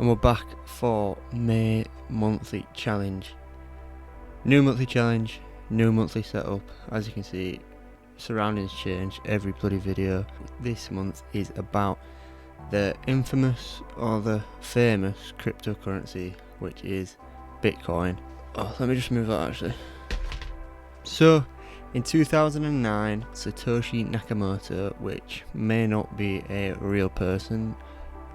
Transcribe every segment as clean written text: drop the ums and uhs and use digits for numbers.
and we're back for May monthly challenge. New monthly challenge, new monthly setup. As you can see, surroundings change every bloody video. This month is about the infamous or the famous cryptocurrency, which is Bitcoin. Oh, let me just move that actually. So in 2009, Satoshi Nakamoto, which may not be a real person,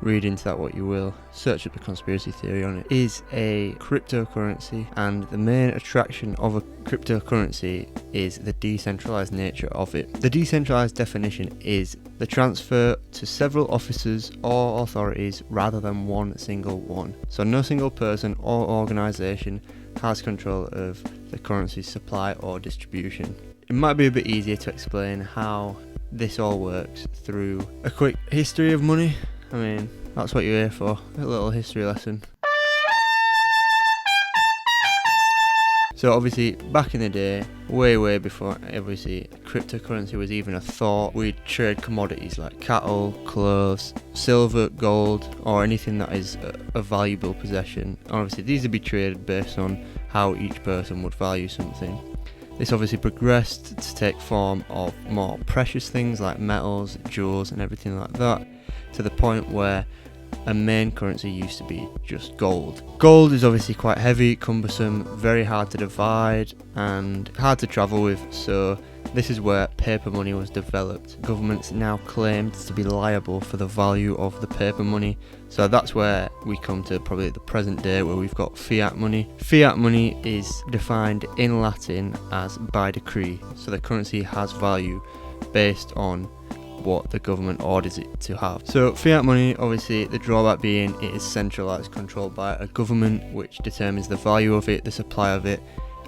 read into that what you will, search up the conspiracy theory on it, is a cryptocurrency, and the main attraction of a cryptocurrency is the decentralized nature of it. The decentralized definition is the transfer to several officers or authorities rather than one single one. So no single person or organization has control of the currency's supply or distribution. It might be a bit easier to explain how this all works through a quick history of money. I mean, that's what you're here for, a little history lesson. So obviously, back in the day, way before obviously cryptocurrency was even a thought, we'd trade commodities like cattle, clothes, silver, gold, or anything that is a valuable possession. And obviously these would be traded based on how each person would value something. This obviously progressed to take form of more precious things like metals, jewels and everything like that, to the point where a main currency used to be just gold. Gold is obviously quite heavy, cumbersome, very hard to divide and hard to travel with, so this is where paper money was developed. Governments now claimed to be liable for the value of the paper money, so that's where we come to probably the present day, where we've got fiat money. Fiat money is defined in Latin as by decree, so the currency has value based on what the government orders it to have. So fiat money, obviously the drawback being it is centralized, controlled by a government which determines the value of it, the supply of it,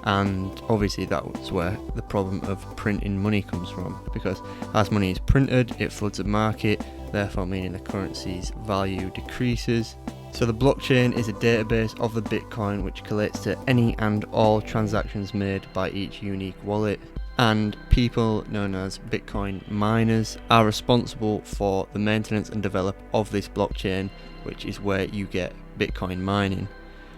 and obviously that's where the problem of printing money comes from, because as money is printed it floods the market, therefore meaning the currency's value decreases. So the blockchain is a database of the Bitcoin which collates to any and all transactions made by each unique wallet, and people known as Bitcoin miners are responsible for the maintenance and development of this blockchain, which is where you get Bitcoin mining.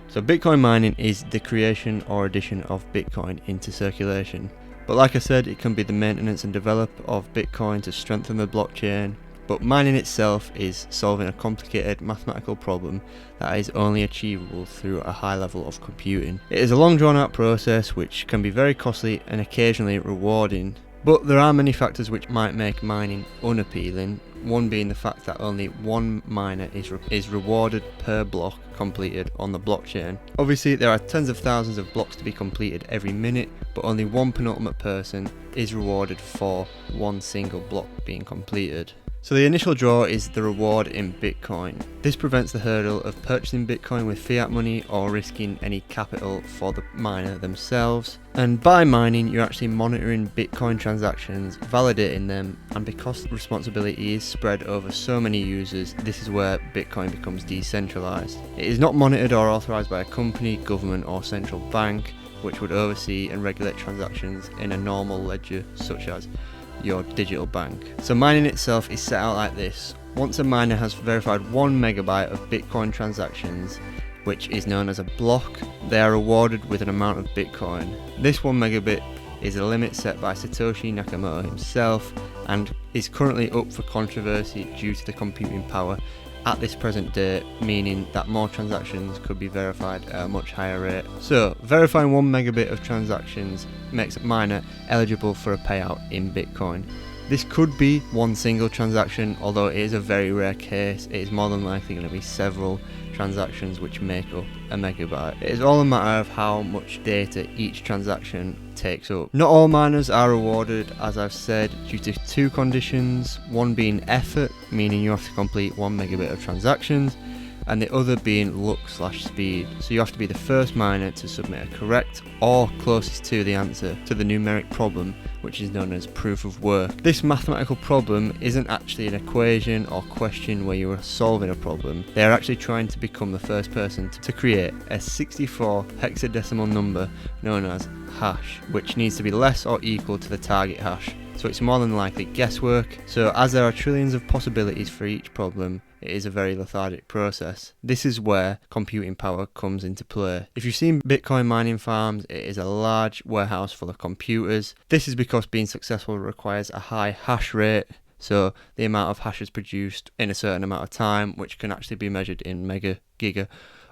So Bitcoin mining is the creation or addition of Bitcoin into circulation. But like I said, it can be the maintenance and development of Bitcoin to strengthen the blockchain. But mining itself is solving a complicated mathematical problem that is only achievable through a high level of computing. It is a long drawn out process which can be very costly and occasionally rewarding. But there are many factors which might make mining unappealing, one being the fact that only one miner is rewarded per block completed on the blockchain. Obviously there are tens of thousands of blocks to be completed every minute, but only one penultimate person is rewarded for one single block being completed. So the initial draw is the reward in Bitcoin. This prevents the hurdle of purchasing Bitcoin with fiat money or risking any capital for the miner themselves. And by mining, you're actually monitoring Bitcoin transactions, validating them, and because responsibility is spread over so many users, this is where Bitcoin becomes decentralized. It is not monitored or authorized by a company, government, or central bank, which would oversee and regulate transactions in a normal ledger such as your digital bank. So mining itself is set out like this. Once a miner has verified 1 megabyte of Bitcoin transactions, which is known as a block, they are rewarded with an amount of Bitcoin. This 1 megabit is a limit set by Satoshi Nakamoto himself and is currently up for controversy due to the computing power at this present date, meaning that more transactions could be verified at a much higher rate. So verifying 1 megabit of transactions makes a miner eligible for a payout in Bitcoin. This could be one single transaction, although it is a very rare case. It is more than likely going to be several transactions which make up a megabyte. It is all a matter of how much data each transaction takes up. Not all miners are rewarded, as I've said, due to two conditions, one being effort, meaning you have to complete 1 megabit of transactions, and the other being luck/speed. So you have to be the first miner to submit a correct or closest to the answer to the numeric problem, which is known as proof of work. This mathematical problem isn't actually an equation or question where you are solving a problem. They are actually trying to become the first person to create a 64 hexadecimal number known as hash, which needs to be less or equal to the target hash. So it's more than likely guesswork. So as there are trillions of possibilities for each problem, it is a very lethargic process. This is where computing power comes into play. If you've seen Bitcoin mining farms, it is a large warehouse full of computers. This is because being successful requires a high hash rate, so the amount of hashes produced in a certain amount of time, which can actually be measured in mega, giga,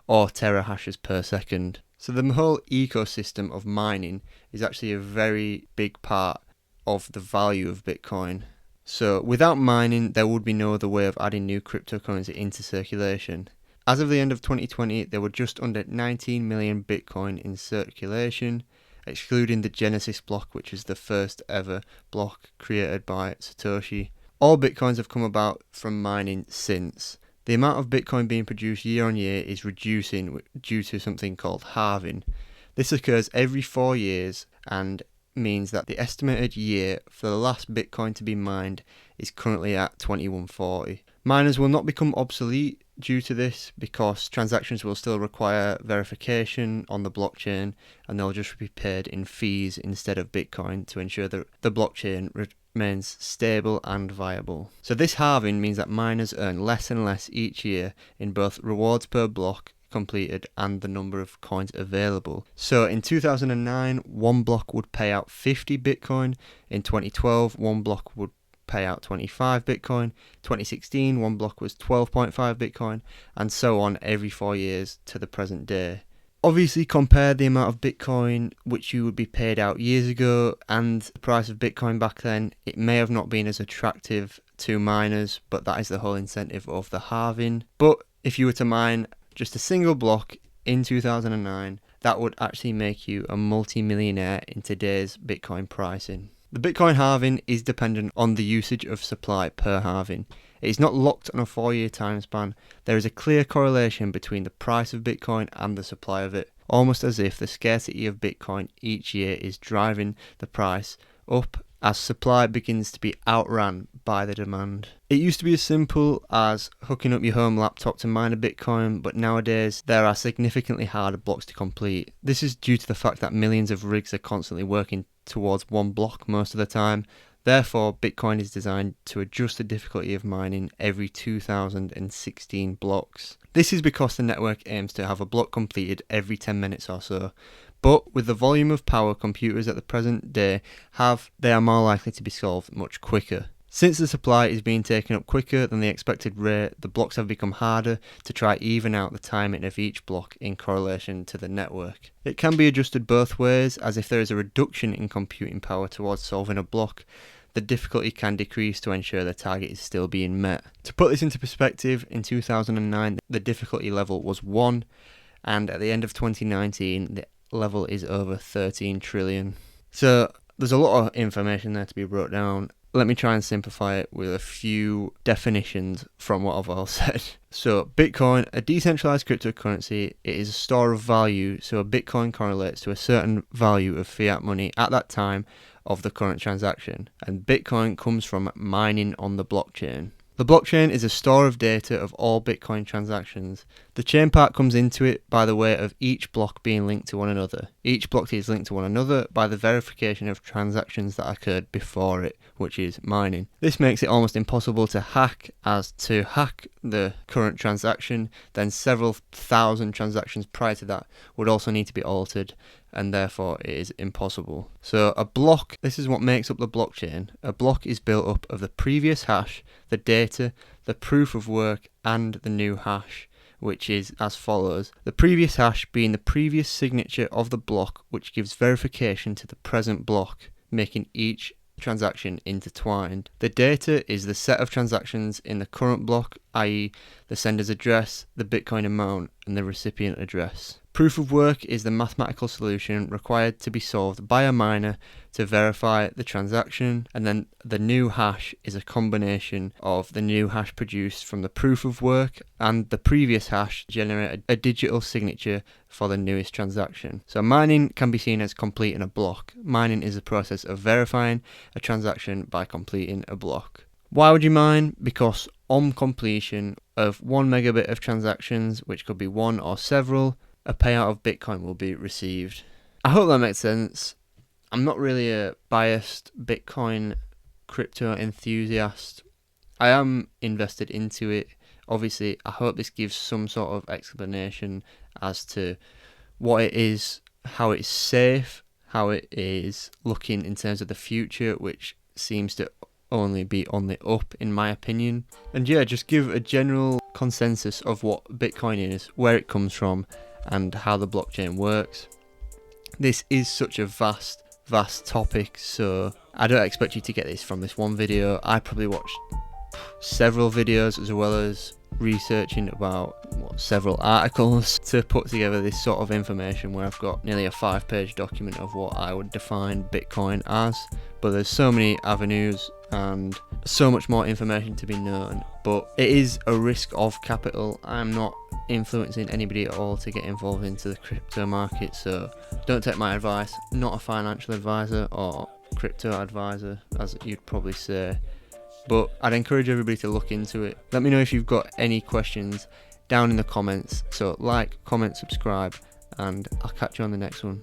or tera hashes per second. So the whole ecosystem of mining is actually a very big part of the value of Bitcoin. So without mining, there would be no other way of adding new cryptocurrency into circulation. As of the end of 2020, there were just under 19 million Bitcoin in circulation, excluding the Genesis block, which is the first ever block created by Satoshi. All Bitcoins have come about from mining since. The amount of Bitcoin being produced year on year is reducing due to something called halving. This occurs every 4 years and means that the estimated year for the last Bitcoin to be mined is currently at 2140. Miners will not become obsolete due to this because transactions will still require verification on the blockchain, and they'll just be paid in fees instead of Bitcoin to ensure that the blockchain remains stable and viable. So this halving means that miners earn less and less each year in both rewards per block completed and the number of coins available. So in 2009, one block would pay out 50 Bitcoin. In 2012, one block would pay out 25 Bitcoin. 2016, one block was 12.5 Bitcoin, and so on every 4 years to the present day. Obviously, compare the amount of Bitcoin which you would be paid out years ago and the price of Bitcoin back then. It may have not been as attractive to miners, but that is the whole incentive of the halving. But if you were to mine just a single block in 2009, that would actually make you a multi-millionaire in today's Bitcoin pricing. The Bitcoin halving is dependent on the usage of supply per halving. It is not locked on a 4-year time span. There is a clear correlation between the price of Bitcoin and the supply of it, almost as if the scarcity of Bitcoin each year is driving the price up as supply begins to be outran by the demand. It used to be as simple as hooking up your home laptop to mine a Bitcoin, but nowadays there are significantly harder blocks to complete. This is due to the fact that millions of rigs are constantly working towards one block most of the time. Therefore, Bitcoin is designed to adjust the difficulty of mining every 2016 blocks. This is because the network aims to have a block completed every 10 minutes or so. But with the volume of power computers at the present day have, they are more likely to be solved much quicker. Since the supply is being taken up quicker than the expected rate, the blocks have become harder to try even out the timing of each block in correlation to the network. It can be adjusted both ways, as if there is a reduction in computing power towards solving a block, the difficulty can decrease to ensure the target is still being met. To put this into perspective, in 2009 the difficulty level was 1, and at the end of 2019 the level is over 13 trillion. So there's a lot of information there to be wrote down. Let me try and simplify it with a few definitions from what I've all said. So Bitcoin, a decentralized cryptocurrency, it is a store of value, so a Bitcoin correlates to a certain value of fiat money at that time of the current transaction, and Bitcoin comes from mining on the blockchain. The blockchain is a store of data of all Bitcoin transactions. The chain part comes into it by the way of each block being linked to one another. Each block is linked to one another by the verification of transactions that occurred before it, which is mining. This makes it almost impossible to hack, as to hack the current transaction, then several thousand transactions prior to that would also need to be altered, and therefore it is impossible. So a block, this is what makes up the blockchain. A block is built up of the previous hash, the data, the proof of work, and the new hash, which is as follows. The previous hash being the previous signature of the block, which gives verification to the present block, making each transaction intertwined. The data is the set of transactions in the current block, i.e. the sender's address, the Bitcoin amount, and the recipient address. Proof of work is the mathematical solution required to be solved by a miner to verify the transaction, and then the new hash is a combination of the new hash produced from the proof of work and the previous hash to generate a digital signature for the newest transaction. So mining can be seen as completing a block. Mining is the process of verifying a transaction by completing a block. Why would you mine? Because on completion of 1 megabit of transactions, which could be one or several, a payout of Bitcoin will be received. I hope that makes sense. I'm not really a biased Bitcoin crypto enthusiast. I am invested into it Obviously, I hope this gives some sort of explanation as to what it is, how it's safe, how it is looking in terms of the future, which seems to only be on the up in my opinion. And yeah, just give a general consensus of what Bitcoin is, where it comes from, and how the blockchain works. This is such a vast topic, so I don't expect you to get this from this one video. I probably watched several videos as well as researching about several articles to put together this sort of information, where I've got nearly a 5-page document of what I would define Bitcoin as. But there's so many avenues and so much more information to be known, but it is a risk of capital. I'm not influencing anybody at all to get involved into the crypto market, so don't take my advice. Not a financial advisor or crypto advisor, as you'd probably say, but I'd encourage everybody to look into it. Let me know if you've got any questions down in the comments. So like, comment, subscribe, and I'll catch you on the next one.